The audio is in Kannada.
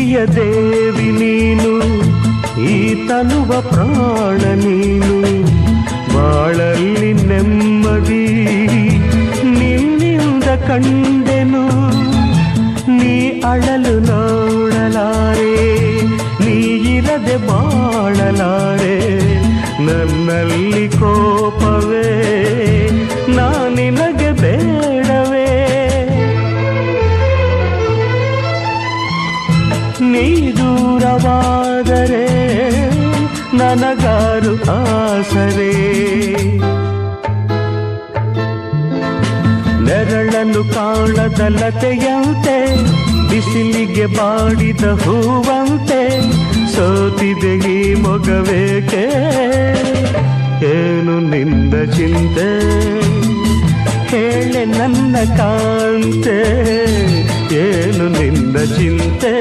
ಪ್ರೀತಿಯ ದೇವಿ ನೀನು, ಈ ತನುವ ಪ್ರಾಣ ನೀನು, ಬಾಳಲ್ಲಿ ನೆಮ್ಮದಿ ನಿನ್ನಿಂದ ಕಂಡೆನು. ನೀ ಅಳಲು ನೋಡಲಾರೆ, ನೀ ಇರದೆ ಬಾಳಲಾರೆ, ನನ್ನಲ್ಲಿ ಕೋಪವೇ ನಾನಿನಗೆ ಬೇಡವೇ. ನೀ ದೂರವಾದರೆ ನನಗಾರು ಆಸರೆ, ನೆರಳನ್ನು ಕಾಣದ ಲತೆಯಂತೆ, ಬಿಸಿಲಿಗೆ ಬಾಡಿದ ಹೂವಂತೆ, ಸೋತಿದೆ ಈ ಮೊಗವೇಕೆ, ಏನು ನಿಂದ ಚಿಂತೆ, ಹೇಳೆ ನನ್ನ ಕಾಂತೆ, ಏನು ನಿಂದ ಚಿಂತೆ.